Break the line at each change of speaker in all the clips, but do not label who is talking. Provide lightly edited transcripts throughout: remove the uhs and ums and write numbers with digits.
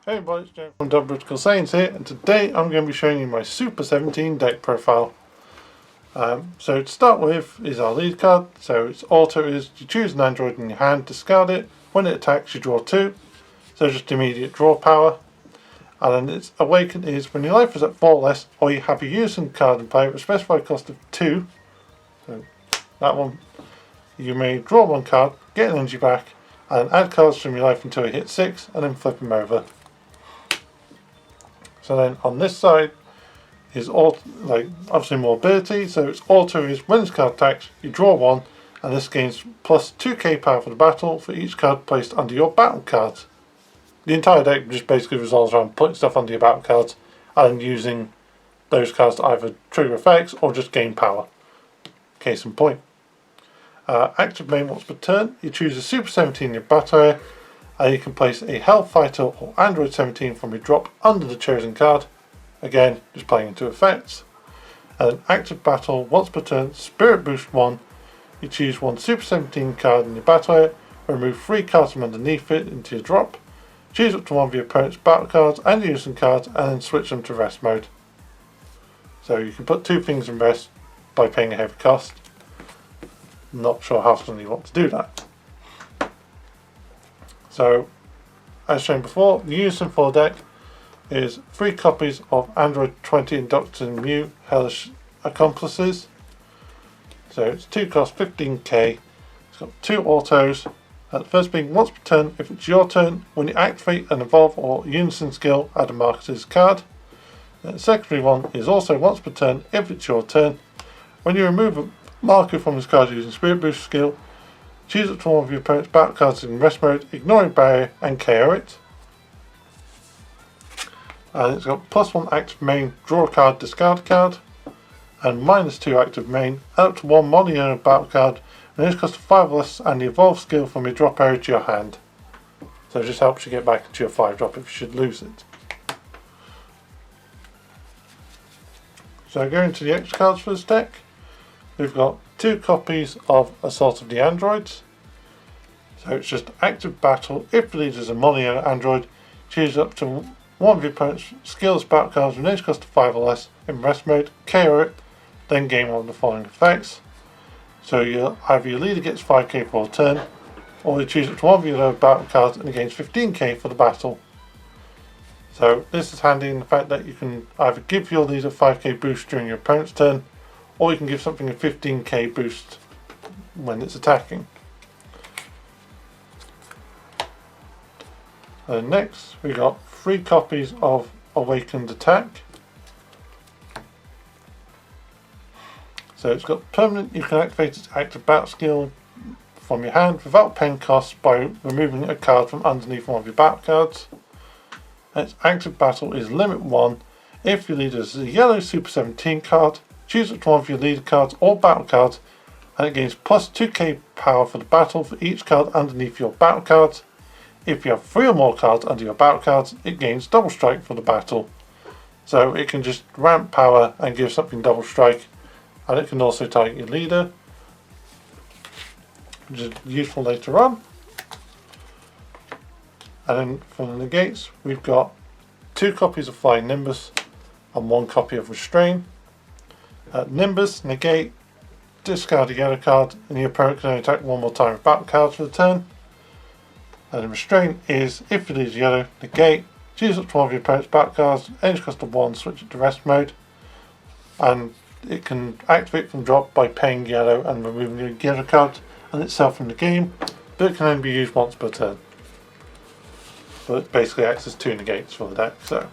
Hey everybody, it's James from Britical Saiyans here, and today I'm going to be showing you my Super 17 deck profile. So to start with is our lead card. So its auto is you choose an android in your hand, discard it. When it attacks you draw 2, so just immediate draw power. And then its awaken is when your life is at 4 or less, or you have a unison card in play with a specified cost of 2. So that one, you may draw 1 card, get an energy back, and add cards from your life until you hit 6, and then flip them over. So then on this side is obviously more ability. So its auto is when this card attacks, you draw 1, and this gains plus 2k power for the battle for each card placed under your battle cards. The entire deck just basically revolves around putting stuff under your battle cards and using those cards to either trigger effects or just gain power. Case in point. Active main once per turn, you choose a Super 17 in your battle area, and you can place a Hellfire or Android 17 from your drop under the chosen card. Again, just playing into effects. And an active battle once per turn, Spirit Boost 1. You choose one Super 17 card in your battle area, remove 3 cards from underneath it into your drop. Choose up to one of your opponent's battle cards and unison cards, and then switch them to rest mode. So you can put 2 things in rest by paying a heavy cost. Not sure how often you want to do that. So, as shown before, the unison for the deck is 3 copies of Android 20 and Dr. Mew Hellish Accomplices. So its 2 cost 15k. It's got 2 autos. The first being once per turn, if it's your turn, when you activate an evolve or unison skill, add a marker to this card. The secondary one is also once per turn, if it's your turn. When you remove a marker from this card using Spirit Boost skill, choose up to one of your opponent's battle cards in rest mode, ignoring barrier, and KO it. And it's got +1 active main, draw a card, discard a card, and -2 active main, and up to 1 mono battle card, and this costs 5 or less, and the evolve skill from your drop area to your hand. So it just helps you get back into your 5 drop if you should lose it. So going to the extra cards for this deck, we've got 2 copies of Assault of the Androids. So it's just active battle. If the leader is a mono android, choose up to one of your opponent's skills battle cards with an edge cost of 5 or less in rest mode, KO it, then gain one of the following effects. So either your leader gets 5k for a turn, or you choose up to one of your lower battle cards and it gains 15k for the battle. So this is handy in the fact that you can either give your leader 5k boost during your opponent's turn, or you can give something a 15k boost when it's attacking. And next we got 3 copies of Awakened Attack. So it's got permanent, you can activate its active battle skill from your hand without paying costs by removing a card from underneath one of your battle cards. And its active battle is limit 1. If your leader is a yellow Super 17 card, choose up to one of your leader cards or battle cards, and it gains plus 2k power for the battle for each card underneath your battle cards. If you have 3 or more cards under your battle cards, it gains double strike for the battle. So it can just ramp power and give something double strike, and it can also target your leader, which is useful later on. And then for the negates, we've got 2 copies of Flying Nimbus and 1 copy of Restrain. Nimbus, negate, discard a yellow card, and your opponent can only attack 1 more time with battle cards for the turn. And Restrain is, if it is yellow, negate, choose up to one of your opponent's battle cards, edge cost of 1, switch it to rest mode, and it can activate from drop by paying yellow and removing your yellow card and itself from the game, but it can only be used once per turn. But it basically acts as 2 negates for the deck. So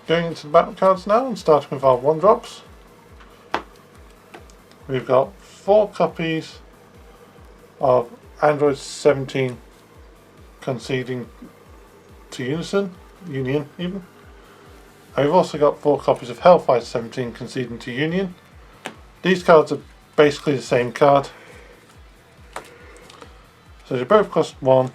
going into the battle cards now and starting with our 1-drops. We've got 4 copies of Android 17 conceding to Union even. And we've also got 4 copies of Hellfire 17 conceding to Union. These cards are basically the same card. So they both cost 1.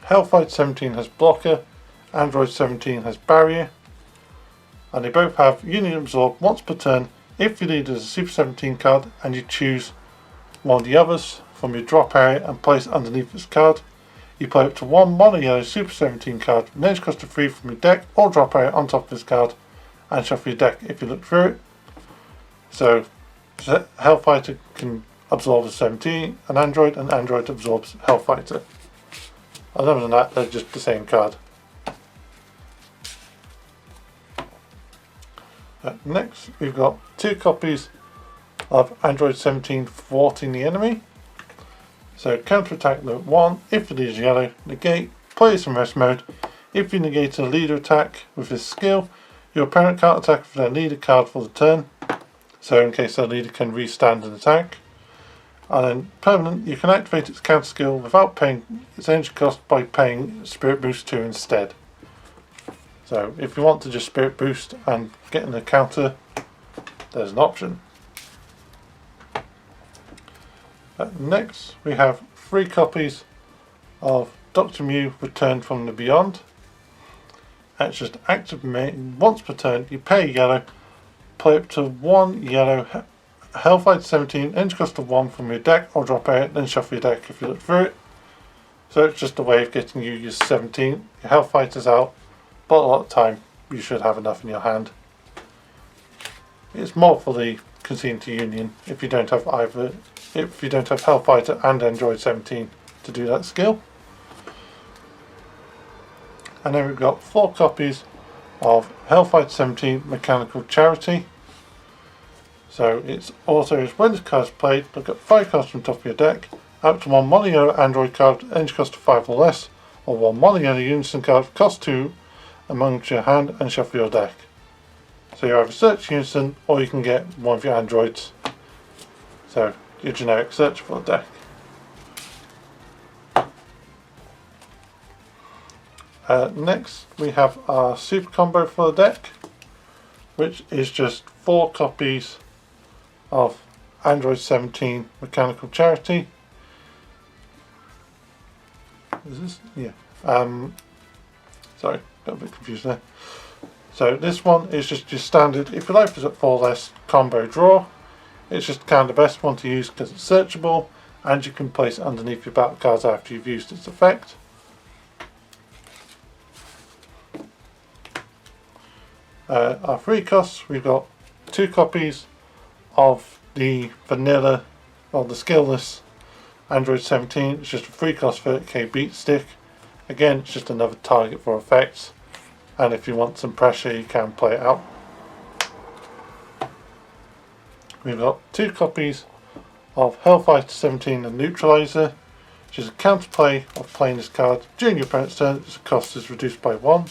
Hellfire 17 has blocker, Android 17 has barrier, and they both have Union Absorb once per turn if your leader is a Super 17 card and you choose one of the others. from your drop area and place underneath this card. You play up to one mono yellow Super 17 card with an edge cost of 3 from your deck or drop area on top of this card and shuffle your deck if you look through it. So Hellfighter can absorb a 17, an android, and android absorbs Hellfighter. Other than that, they're just the same card. Next, we've got 2 copies of Android 17 thwarting the enemy. So counter-attack note 1, if the leader is yellow, negate, plays in rest mode. If you negate a leader attack with this skill, your opponent can't attack with their leader card for the turn. So in case their leader can restand an attack. And then permanent, you can activate its counter skill without paying its energy cost by paying Spirit Boost 2 instead. So if you want to just Spirit Boost and get in the counter, there's an option. Next we have 3 copies of Dr. Mew Returned from the Beyond. It's just activate once per turn, you pay yellow, play up to 1 yellow Hellfire 17, energy cost of 1 from your deck or drop area, then shuffle your deck if you look through it. So it's just a way of getting you your 17. Your Hellfighter's out, but a lot of the time you should have enough in your hand. It's more for the Conceding to Union if you don't have Hellfighter and Android 17 to do that skill. And then we've got 4 copies of Hellfighter 17 Mechanical Charity. So its auto is when this card is played, look at 5 cards from the top of your deck, up to 1 mono yellow Android card, energy cost of 5 or less, or 1 mono yellow Unison card, cost 2 amongst your hand, and shuffle your deck. So you either search Unison or you can get one of your androids. So your generic search for the deck. Next we have our super combo for the deck, which is just 4 copies of Android 17 Mechanical Charity. Is this? Yeah. Sorry, got a bit confused there. So this one is just your standard, if your life is at 4 less, combo draw. It's just kind of the best one to use because it's searchable and you can place it underneath your battle cards after you've used its effect. Our 3 costs, we've got 2 copies of the vanilla, or the skillless Android 17. It's just a 3 cost 30k beat stick. Again, it's just another target for effects, and if you want some pressure you can play it out. We've got 2 copies of Hellfire 17 and Neutralizer, which is a counterplay of playing this card during your opponent's turn. Its cost is reduced by 1,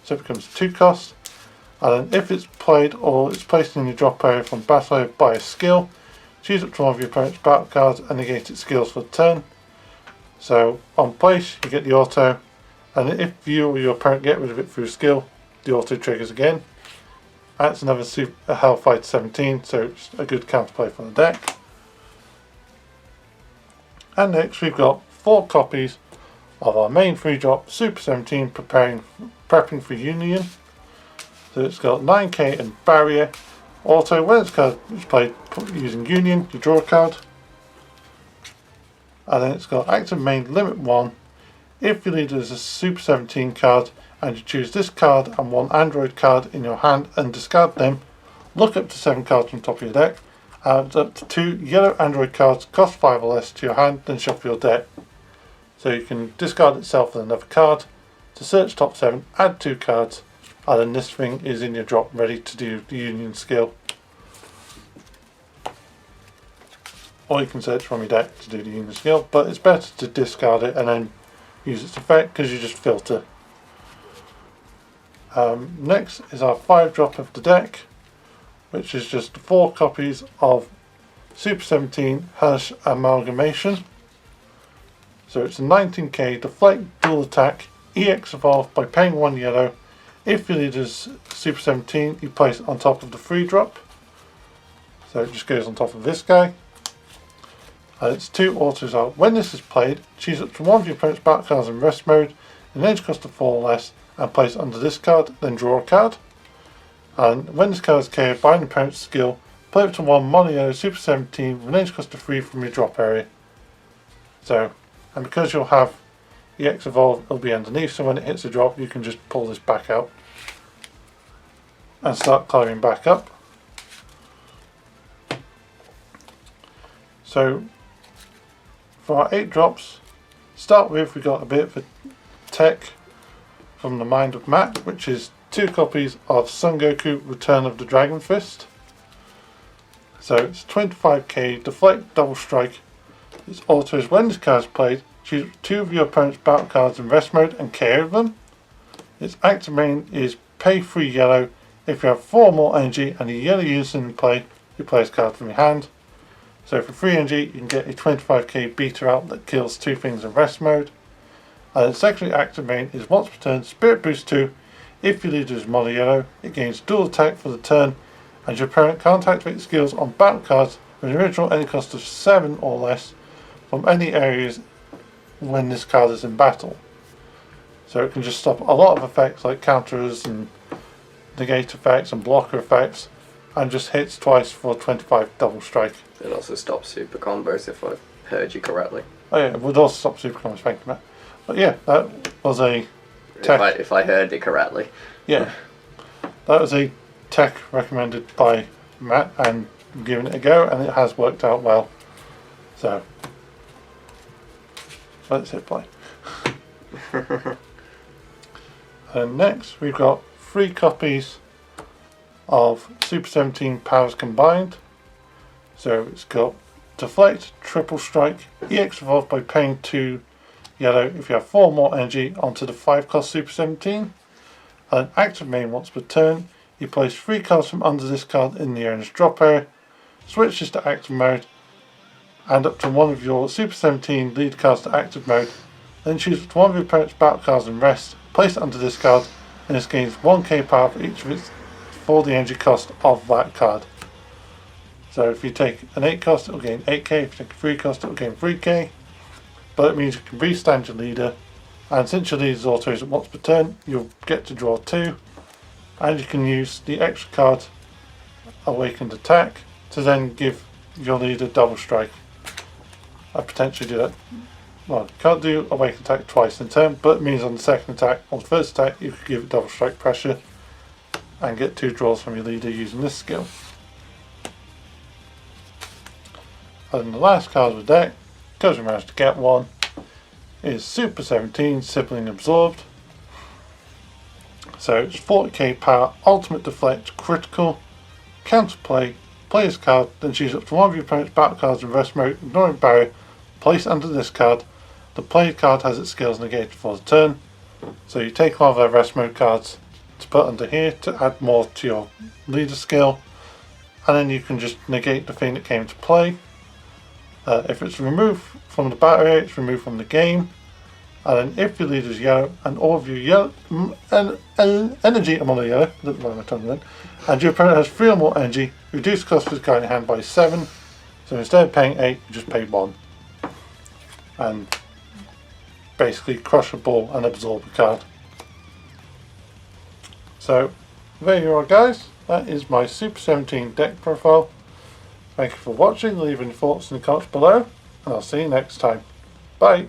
so it becomes 2 costs. And then if it's played or it's placed in your drop area from battle area by a skill, choose up to one of your opponent's battle cards and negate its skills for the turn. So on place you get the auto, and if you or your opponent get rid of it through a skill, the auto triggers again. That's another Hellfighter 17, so it's a good counterplay for the deck. And next we've got 4 copies of our main 3-drop Super 17 prepping for Union. So it's got 9k and Barrier. Auto, when its card is played using Union, you draw a card. And then it's got active main limit 1. If your leader is a Super 17 card and you choose this card and 1 Android card in your hand and discard them, look up to 7 cards from the top of your deck, add up to 2 yellow Android cards, cost 5 or less to your hand, then shuffle your deck. So you can discard itself with another card. To search top 7, add 2 cards, and then this thing is in your drop ready to do the Union skill. Or you can search from your deck to do the Union skill, but it's better to discard it and then use its effect because you just filter. Next is our 5-drop of the deck, which is just 4 copies of Super 17 Hellish Amalgamation. So it's a 19k Deflect dual attack, EX evolve by paying 1 yellow. If your leader's Super 17, you place it on top of the 3-drop. So it just goes on top of this guy. And its 2 autos are, when this is played, choose up to one of your opponent's battle cards in rest mode, an edge cost of 4 or less, and place it under this card, then draw a card. And when this card is KO'd by an opponent's skill, play up to 1 mono yellow Super 17 with an edge cost of 3 from your drop area. So, and because you'll have the X evolve, it'll be underneath, so when it hits a drop you can just pull this back out and start climbing back up. So for our 8 drops, start with, we got a bit of a tech from the Mind of Matt, which is 2 copies of Son Goku Return of the Dragon Fist. So it's 25k, Deflect, Double Strike. Its auto is when this card is played, choose 2 of your opponent's battle cards in rest mode and KO them. Its active main is pay 3 yellow. If you have 4 more energy and a yellow unit in play, you play this card from your hand. So for 3 energy you can get a 25k beater out that kills 2 things in rest mode. And its secondary active main is once per turn, Spirit Boost 2. If your leader is mono yellow, it gains dual attack for the turn, and your opponent can't activate skills on battle cards with an original energy cost of 7 or less from any areas when this card is in battle. So it can just stop a lot of effects like counters and negate effects and blocker effects, and just hits twice for 25 double strike.
It also stops super combos if I've heard you correctly.
Oh yeah, it would also stop super combos, thank you Matt. But yeah, that was a tech.
If I heard it correctly.
Yeah, that was a tech recommended by Matt and giving it a go, and it has worked out well. So let's hit play. And next we've got 3 copies of Super 17 powers combined. So it's got Deflect, Triple Strike, EX evolved by paying 2 yellow if you have 4 more energy onto the 5 cost Super 17. And active main once per turn, you place 3 cards from under this card in the owner's drop area, switch this to active mode, and up to 1 of your Super 17 lead cards to active mode. Then choose 1 of your opponent's battle cards and rest, place it under this card, and this gains 1k power for each of its for the energy cost of that card. So if you take an 8 cost, it will gain 8k. If you take a 3 cost, it will gain 3k. But it means you can restand your leader, and since your leader's auto is once per turn, you'll get to draw 2, and you can use the extra card, Awakened Attack, to then give your leader double strike. I potentially do that. Well, you can't do Awakened Attack twice in turn, but it means on the second attack, on the first attack, you could give it double strike pressure and get 2 draws from your leader using this skill. And the last card of the deck, because we managed to get one, is Super 17 Sibling Absorbed. So it's 40k power, ultimate deflect, critical, counterplay, play this card, then choose up to 1 of your opponent's battle cards in rest mode, ignoring barrier, place under this card. The played card has its skills negated for the turn. So you take one of their rest mode cards to put under here to add more to your leader skill, and then you can just negate the thing that came to play. If it's removed from the battle area, it's removed from the game. And then if your leader is yellow and all of your yellow energy, I'm on the yellow, I don't know my tongue then, and your opponent has 3 or more energy, reduce the cost of this card in your hand by 7. So instead of paying 8, you just pay 1. And basically crush a ball and absorb a card. So there you are guys, that is my Super 17 deck profile. Thank you for watching, leave any thoughts in the comments below, and I'll see you next time. Bye!